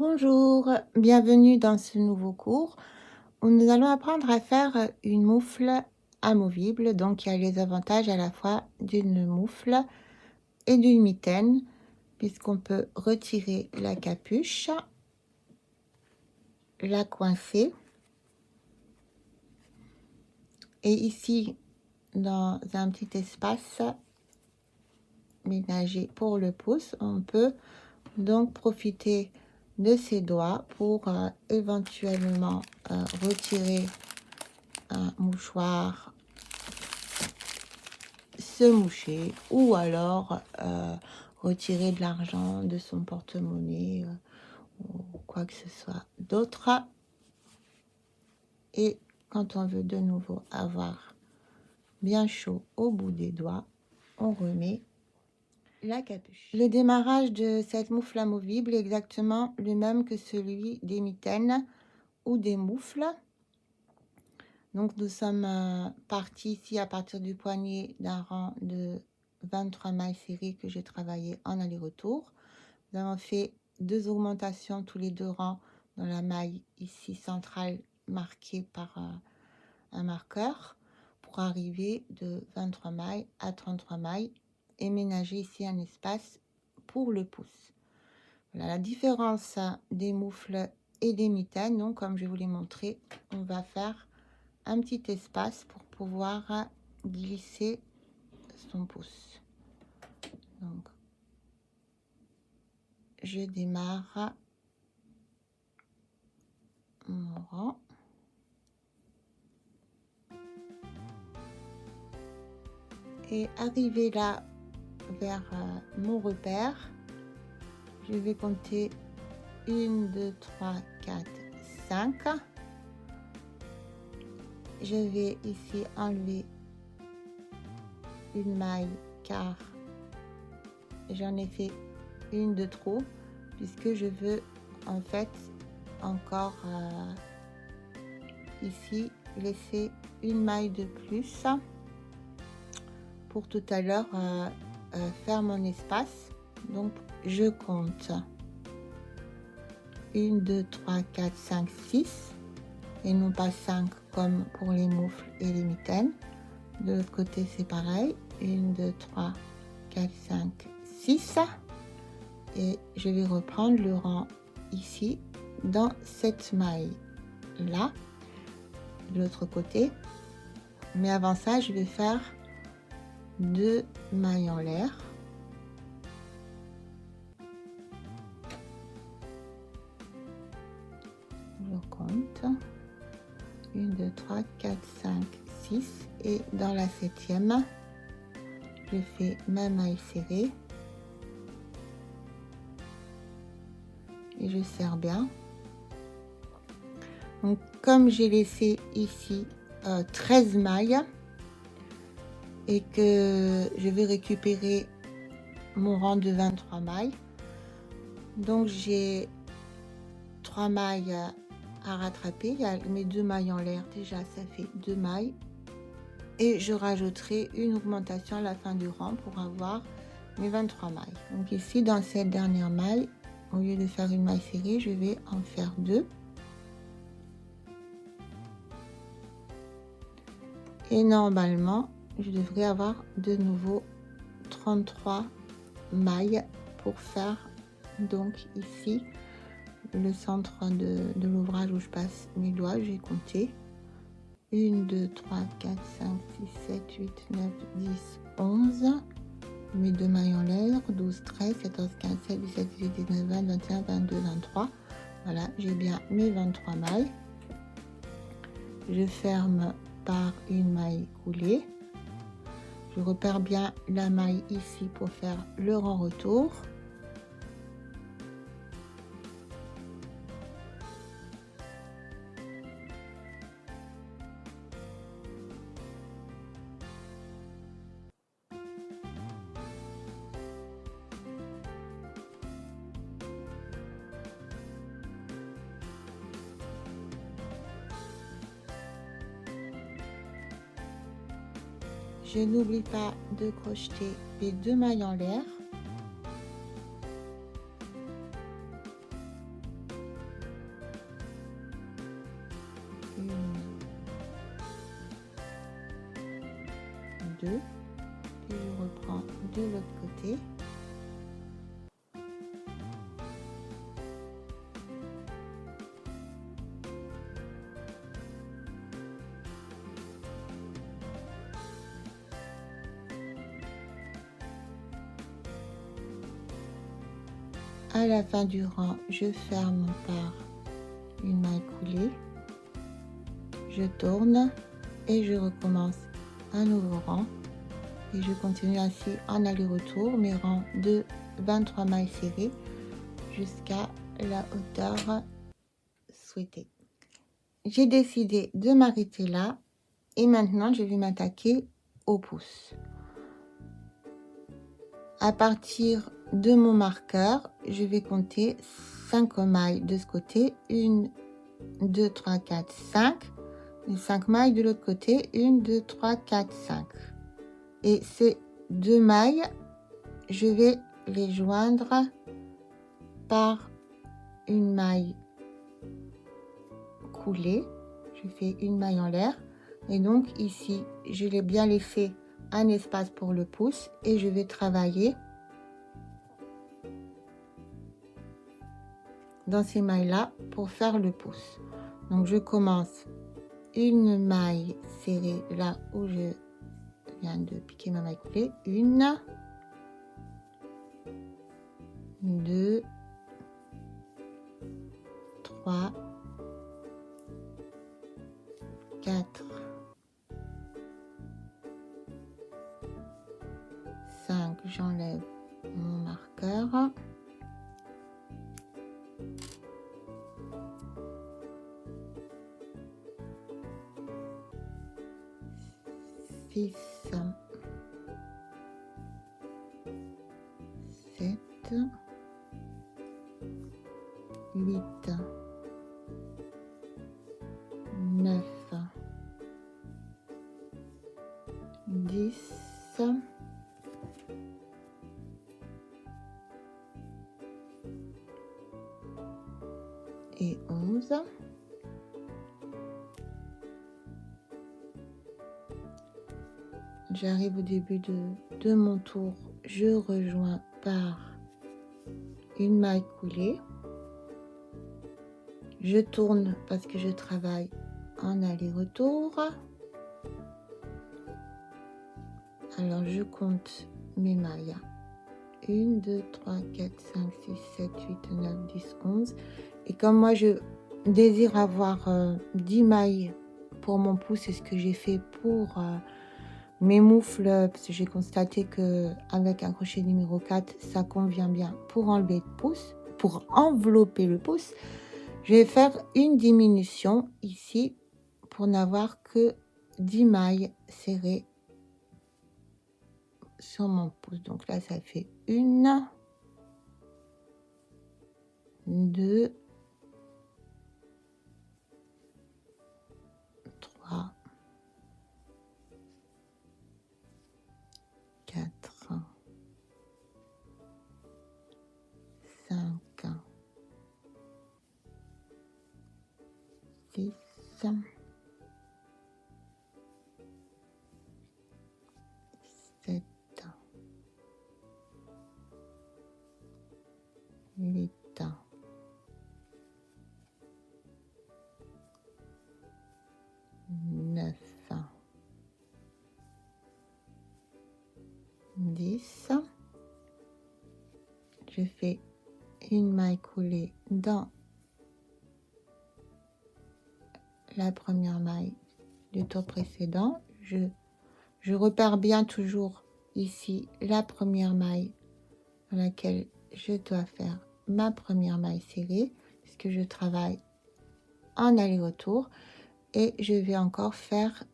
Bonjour, bienvenue dans ce nouveau cours où nous allons apprendre à faire une moufle amovible. Donc, il y a les avantages à la fois d'une moufle et d'une mitaine, puisqu'on peut retirer la capuche, la coincer. Et ici, dans un petit espace ménagé pour le pouce, on peut donc profiter de ses doigts pour éventuellement retirer un mouchoir, se moucher ou alors retirer de l'argent de son porte-monnaie ou quoi que ce soit d'autre. Et quand on veut de nouveau avoir bien chaud au bout des doigts, on remet la capuche. Le démarrage de cette moufle amovible est exactement le même que celui des mitaines ou des moufles. Donc nous sommes partis ici à partir du poignet d'un rang de 23 mailles serrées que j'ai travaillé en aller-retour. Nous avons fait 2 augmentations tous les 2 rangs dans la maille ici centrale marquée par un marqueur pour arriver de 23 mailles à 33 mailles et ménager ici un espace pour le pouce. Voilà la différence des moufles et des mitaines. Donc comme je vous l'ai montré, on va faire un petit espace pour pouvoir glisser son pouce. Donc je démarre mon rang et arrivé là vers mon repère, je vais compter 1 2 3 4 5. Je vais ici enlever une maille car j'en ai fait une de trop, puisque je veux en fait encore ici laisser une maille de plus pour tout à l'heure faire mon espace. Donc je compte 1 2 3 4 5 6 et non pas 5 comme pour les moufles et les mitaines. De l'autre côté c'est pareil, 1 2 3 4 5 6 et je vais reprendre le rang ici dans cette maille là de l'autre côté, mais avant ça je vais faire 2 mailles en l'air. Je compte 1 2 3 4 5 6 et dans la 7e je fais ma maille serrée et je serre bien. Donc comme j'ai laissé ici 13 mailles et que je vais récupérer mon rang de 23 mailles, donc j'ai 3 mailles à rattraper. Il y a mes 2 mailles en l'air, déjà ça fait 2 mailles et je rajouterai une augmentation à la fin du rang pour avoir mes 23 mailles. Donc ici dans cette dernière maille, au lieu de faire une maille serrée, je vais en faire 2 et normalement je devrais avoir de nouveau 33 mailles pour faire donc ici le centre de l'ouvrage où je passe mes doigts. J'ai compté 1 2 3 4 5 6 7 8 9 10 11, mes 2 mailles en l'air, 12 13 14 15 16 17 18 19 20 21 22 23. Voilà, j'ai bien mes 23 mailles. Je ferme par une maille coulée. Je repère bien la maille ici pour faire le rang retour. Je n'oublie pas de crocheter les 2 mailles en l'air. deux, puis je reprends de l'autre côté. À la fin du rang, je ferme par une maille coulée, je tourne et je recommence un nouveau rang et je continue ainsi en aller-retour mes rangs de 23 mailles serrées jusqu'à la hauteur souhaitée. J'ai décidé de m'arrêter là et maintenant je vais m'attaquer au pouce. À partir de mon marqueur, je vais compter 5 mailles de ce côté, 1, 2, 3, 4, 5, et 5 mailles de l'autre côté, 1, 2, 3, 4, 5. Et ces 2 mailles, je vais les joindre par une maille coulée. Je fais une maille en l'air et donc ici, je l'ai bien laissé un espace pour le pouce et je vais travailler dans ces mailles là pour faire le pouce. Donc je commence une maille serrée là où je viens de piquer ma maille coulée, 1, 2, 3, 4, 5, j'enlève mon marqueur. 6, 7, 8, 9, 10, et 11. J'arrive au début de mon tour, je rejoins par une maille coulée. Je tourne parce que je travaille en aller-retour. Alors je compte mes mailles. 1, 2, 3, 4, 5, 6, 7, 8, 9, 10, 11. Et comme moi je désire avoir 10 mailles pour mon pouce, c'est ce que j'ai fait pour mes moufles, parce que j'ai constaté que avec un crochet numéro 4, ça convient bien pour enlever le pouce, pour envelopper le pouce. Je vais faire une diminution ici pour n'avoir que 10 mailles serrées sur mon pouce. Donc là, ça fait 1, 2, 3, 4, 5, 6, 7, 8, 9, 10. Je fais une maille coulée dans la première maille du tour précédent. Je repère bien toujours ici la première maille dans laquelle je dois faire ma première maille serrée puisque je travaille en aller-retour et je vais encore faire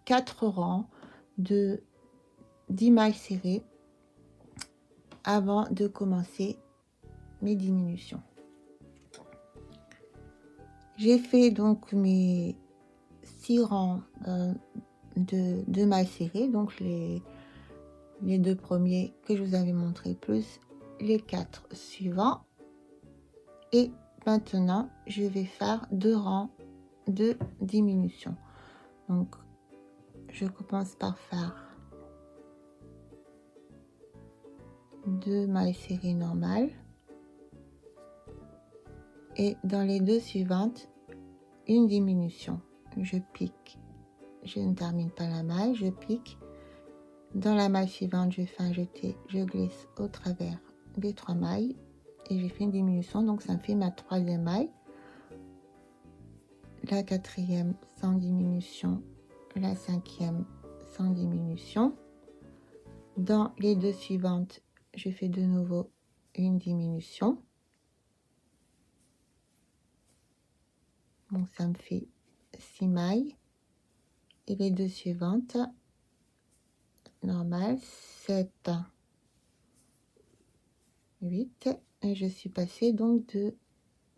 4 rangs de 10 mailles serrées avant de commencer mes diminutions. J'ai fait donc mes 6 rangs de mailles serrées, donc les 2 premiers que je vous avais montré plus les 4 suivants. Et maintenant, je vais faire 2 rangs de diminution. Donc je commence par faire 2 mailles serrées normales et dans les 2 suivantes une diminution. Je pique, je ne termine pas la maille, je pique. Dans la maille suivante, je fais un jeté, je glisse au travers des 3 mailles et j'ai fait une diminution, donc ça me fait ma 3e maille. La 4e sans diminution, la 5e sans diminution. Dans les 2 suivantes, je fais de nouveau une diminution. Donc ça me fait 6 mailles. Et les 2 suivantes, normales, 7, 8. Et je suis passée donc de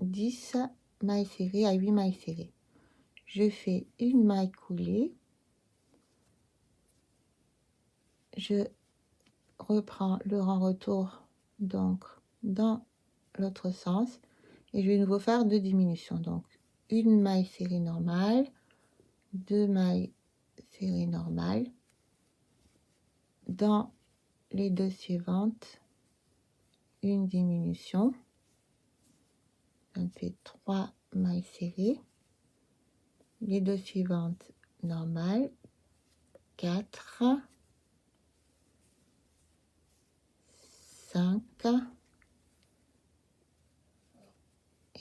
10 mailles serrées à 8 mailles serrées. Je fais une maille coulée. Je reprends le rang retour donc dans l'autre sens et je vais de nouveau faire 2 diminutions. Donc une maille serrée normale, 2 mailles serrées normales. Dans les 2 suivantes, une diminution. Ça me fait 3 mailles serrées. Les 2 suivantes normales, 4, 5.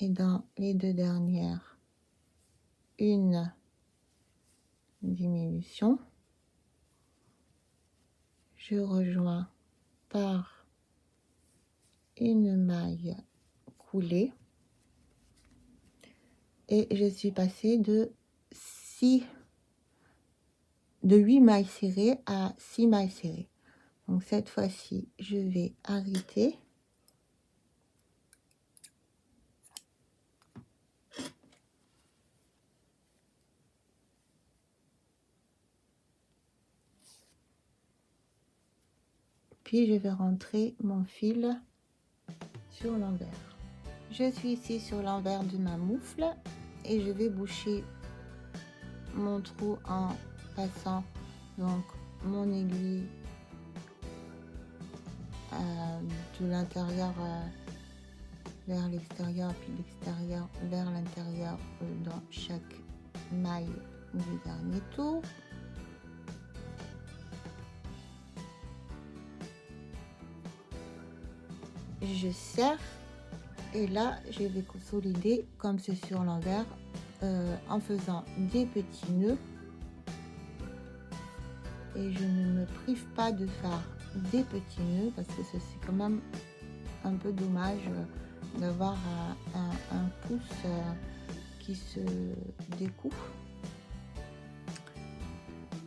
Et dans les 2 dernières, une diminution. Je rejoins par une maille coulée et je suis passée de 8 mailles serrées à 6 mailles serrées. Donc cette fois-ci, je vais arrêter. Puis je vais rentrer mon fil sur l'envers. Je suis ici sur l'envers de ma moufle et je vais boucher mon trou en passant donc mon aiguille de l'intérieur vers l'extérieur puis l'extérieur vers l'intérieur dans chaque maille du dernier tour. Je serre et là je vais consolider comme c'est sur l'envers en faisant des petits nœuds et je ne me prive pas de faire des petits nœuds parce que c'est quand même un peu dommage d'avoir un pouce qui se découpe.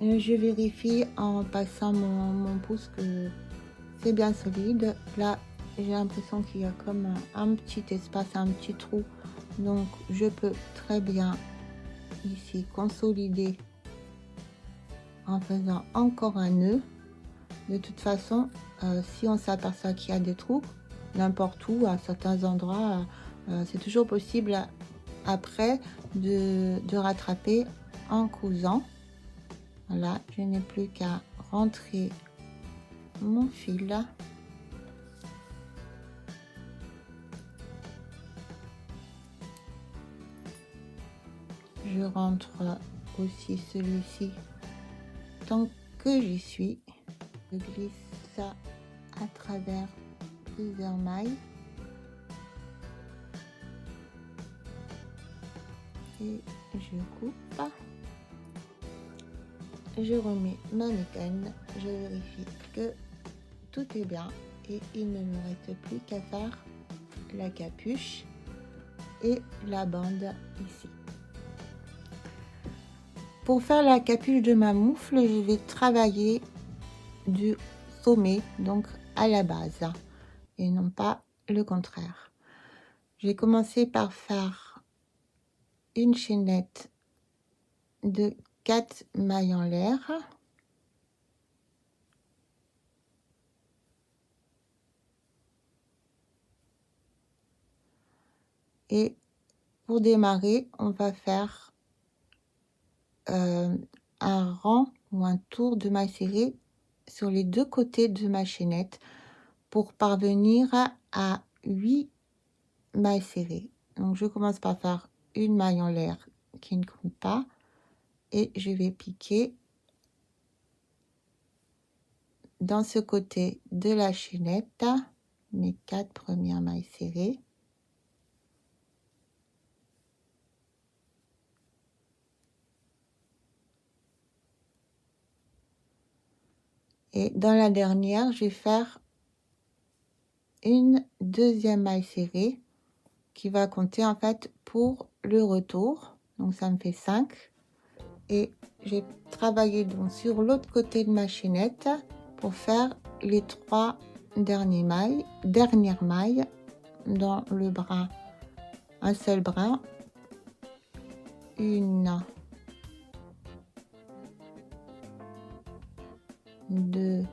Je vérifie en passant mon pouce que c'est bien solide. Là j'ai l'impression qu'il y a comme un petit espace, un petit trou, donc je peux très bien ici consolider en faisant encore un nœud. De toute façon, si on s'aperçoit qu'il y a des trous n'importe où, à certains endroits, c'est toujours possible après de rattraper en cousant. Voilà, je n'ai plus qu'à rentrer mon fil. Je rentre aussi celui-ci tant que j'y suis. Je glisse ça à travers plusieurs mailles et je coupe. Je remets ma mécane, je vérifie que tout est bien et il ne me reste plus qu'à faire la capuche et la bande ici. Pour faire la capuche de ma moufle, je vais travailler du sommet, donc à la base, et non pas le contraire. J'ai commencé par faire une chaînette de 4 mailles en l'air. Et pour démarrer, on va faire un rang ou un tour de mailles serrées sur les deux côtés de ma chaînette pour parvenir à 8 mailles serrées. Donc je commence par faire une maille en l'air qui ne compte pas et je vais piquer dans ce côté de la chaînette mes 4 premières mailles serrées. Et dans la dernière, je vais faire une deuxième maille serrée qui va compter en fait pour le retour. Donc ça me fait 5. Et j'ai travaillé donc sur l'autre côté de ma chaînette pour faire les 3 dernières mailles dans le brin, un seul brin, 1, 2,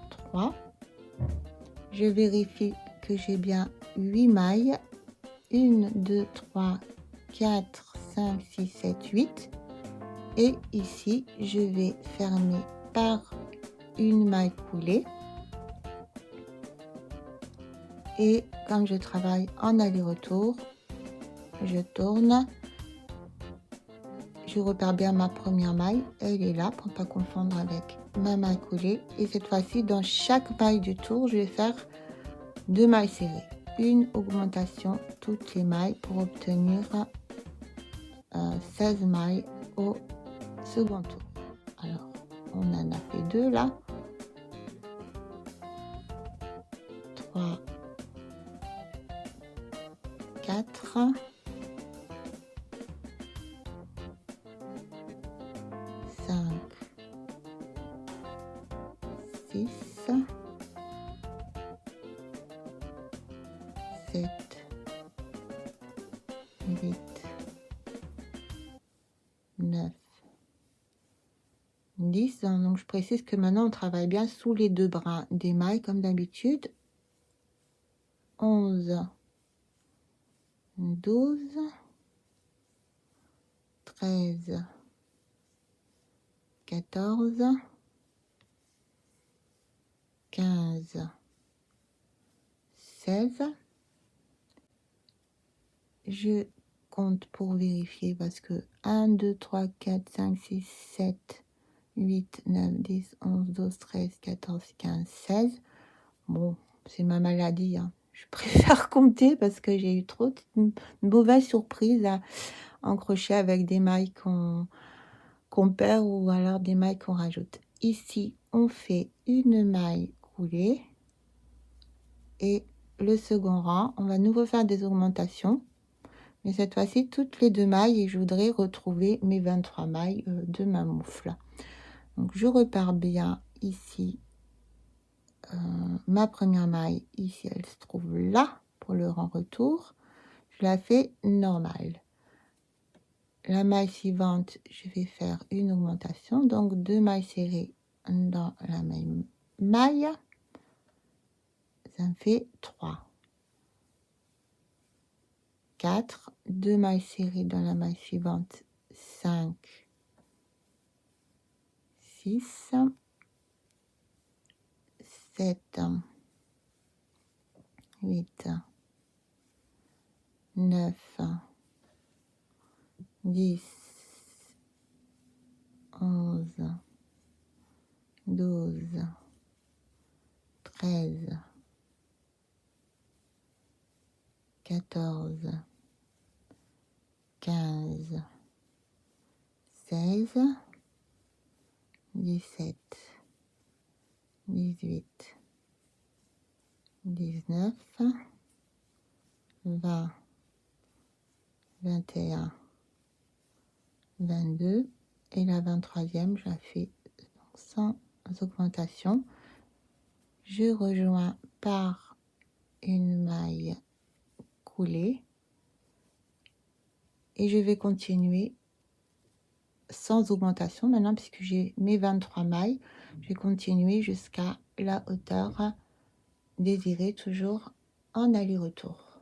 3. Je vérifie que j'ai bien 8 mailles, 1, 2, 3, 4, 5, 6, 7, 8. Et ici, je vais fermer par une maille coulée. Et comme je travaille en aller-retour, je tourne, je repère bien ma première maille, elle est là pour ne pas confondre avec ma maille coulée. Et cette fois-ci, dans chaque maille du tour, je vais faire 2 mailles serrées, une augmentation toutes les mailles pour obtenir 16 mailles au second tour. Alors, on en a fait 2 là, 3, 4, 5, 6, 7, 8, 9, 10. Donc je précise que maintenant on travaille bien sous les 2 brins des mailles comme d'habitude. 11, 12, 13, 14, 15, 16. Je compte pour vérifier parce que 1, 2, 3, 4, 5, 6, 7, 8, 9, 10, 11, 12, 13, 14, 15, 16. Bon, c'est ma maladie, hein. Je préfère compter parce que j'ai eu trop de mauvaises surprises à encrocher avec des mailles qu'on perd ou alors des mailles qu'on rajoute. Ici, on fait une maille coulée et le second rang, on va nouveau faire des augmentations. Mais cette fois-ci, toutes les 2 mailles et je voudrais retrouver mes 23 mailles de ma moufle. Donc, je repars bien ici. Ma première maille, ici, elle se trouve là pour le rang retour. Je la fais normale. La maille suivante, je vais faire une augmentation. Donc, 2 mailles serrées dans la même maille. Ça me fait 3. 4, 2 mailles serrées dans la maille suivante, 5, 6, 7, 8, 9, 10, 11, 12, 13, 14, 15, 16, 17, 18, 19, 20, 21, 22 et la 23e, je la fais sans augmentation. Je rejoins par une maille coulée et je vais continuer sans augmentation maintenant puisque j'ai mes 23 mailles. Je vais continuer jusqu'à la hauteur désirée, toujours en aller-retour.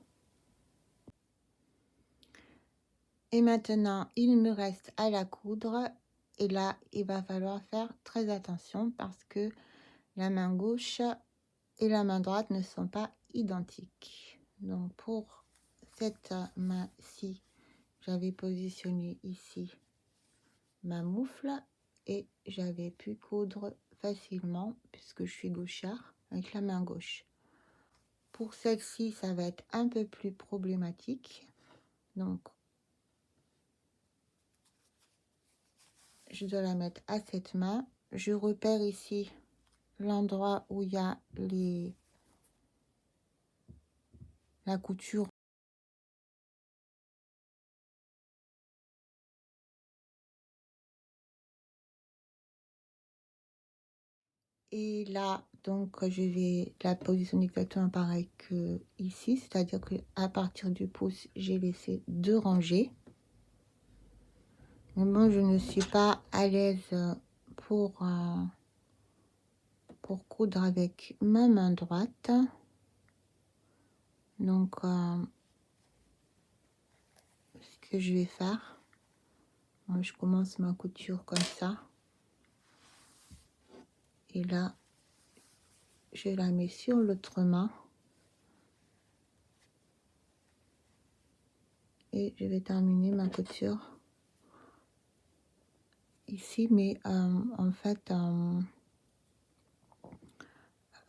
Et maintenant, il me reste à la coudre. Et là, il va falloir faire très attention parce que la main gauche et la main droite ne sont pas identiques. Donc, pour cette main-ci, j'avais positionné ici ma moufle et j'avais pu coudre facilement puisque je suis gauchère avec la main gauche. Pour celle-ci, ça va être un peu plus problématique. Donc, je dois la mettre à cette main. Je repère ici l'endroit où il y a la couture. Et là, donc, je vais la positionner exactement pareil que ici, c'est-à-dire que à partir du pouce, j'ai laissé 2 rangées. Mais bon, je ne suis pas à l'aise pour coudre avec ma main droite. Donc, ce que je vais faire, moi, je commence ma couture comme ça. Et là, je la mets sur l'autre main. Et je vais terminer ma couture ici, mais en fait,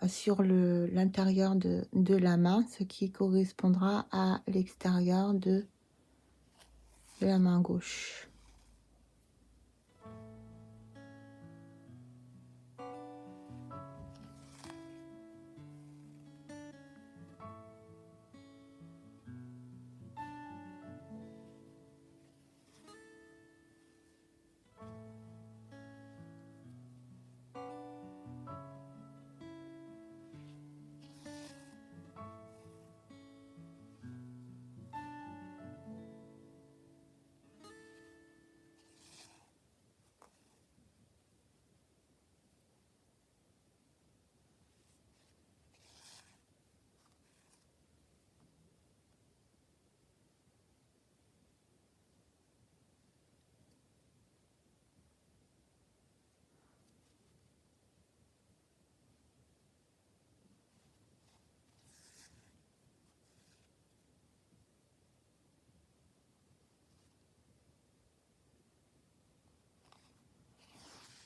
sur l'intérieur de la main, ce qui correspondra à l'extérieur de la main gauche.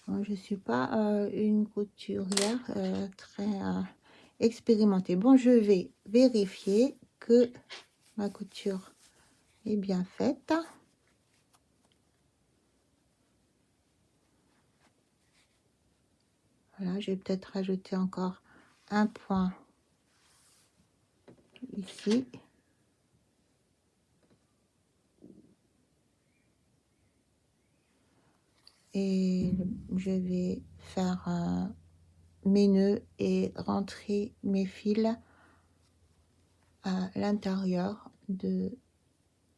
Moi, je ne suis pas une couturière très expérimentée. Bon, je vais vérifier que ma couture est bien faite. Voilà, je vais peut-être rajouter encore un point ici. Et je vais faire mes nœuds et rentrer mes fils à l'intérieur de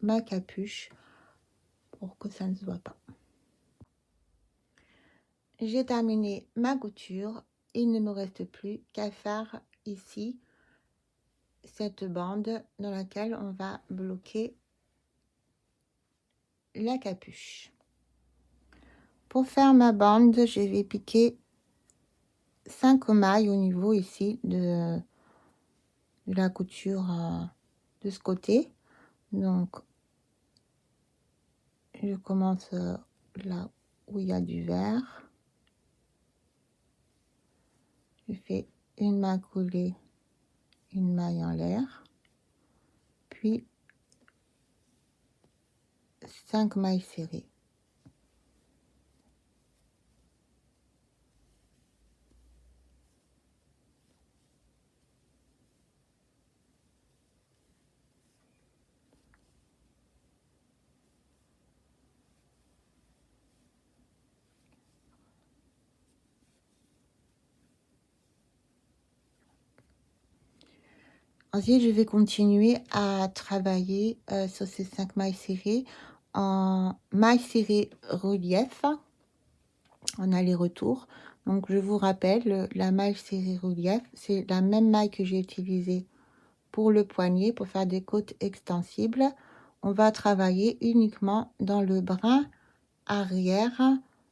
ma capuche pour que ça ne se voit pas. J'ai terminé ma couture. Il ne me reste plus qu'à faire ici cette bande dans laquelle on va bloquer la capuche. Pour faire ma bande, je vais piquer 5 mailles au niveau ici de la couture de ce côté. Donc, je commence là où il y a du vert. Je fais une maille coulée, une maille en l'air, puis 5 mailles serrées. Ensuite, je vais continuer à travailler sur ces 5 mailles serrées en mailles serrées relief, en aller-retour. Donc, je vous rappelle, la maille serrée relief, c'est la même maille que j'ai utilisée pour le poignet, pour faire des côtes extensibles. on va travailler uniquement dans le brin arrière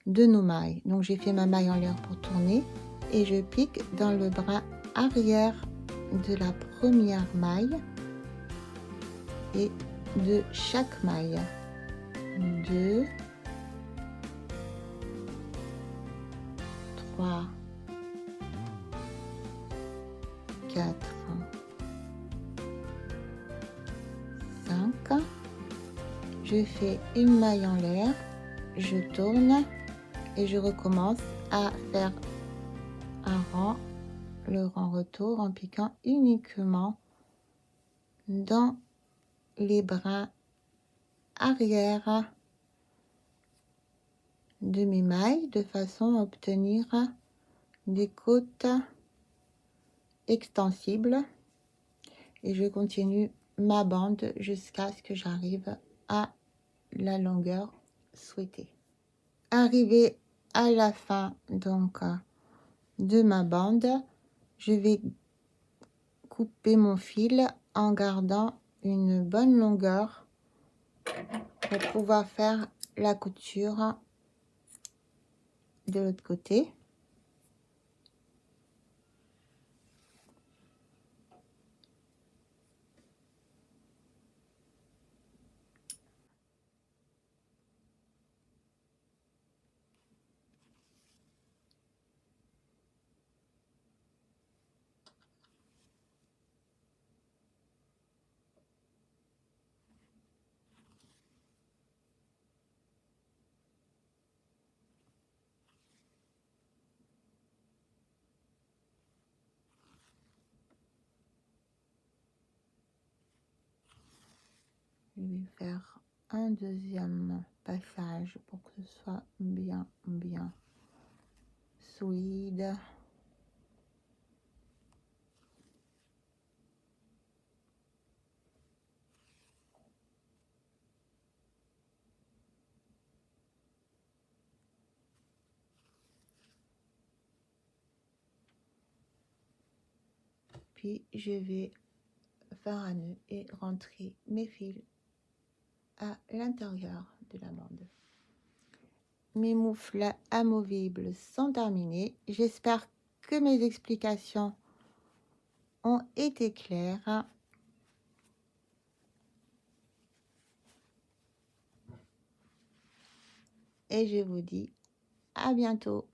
de nos mailles. Donc j'ai fait ma maille en l'air pour tourner et je pique dans le brin arrière de la première maille et de chaque maille. 2, 3, 4, 5. Je fais une maille en l'air, je tourne et je recommence à faire un rang, le rang retour en piquant uniquement dans les brins arrière de mes mailles de façon à obtenir des côtes extensibles et je continue ma bande jusqu'à ce que j'arrive à la longueur souhaitée. Arrivé à la fin donc de ma bande, je vais couper mon fil en gardant une bonne longueur pour pouvoir faire la couture de l'autre côté. Je vais faire un deuxième passage pour que ce soit bien solide. Puis je vais faire un nœud et rentrer mes fils à l'intérieur de la bande. Mes moufles amovibles sont terminés. J'espère que mes explications ont été claires. Et je vous dis à bientôt.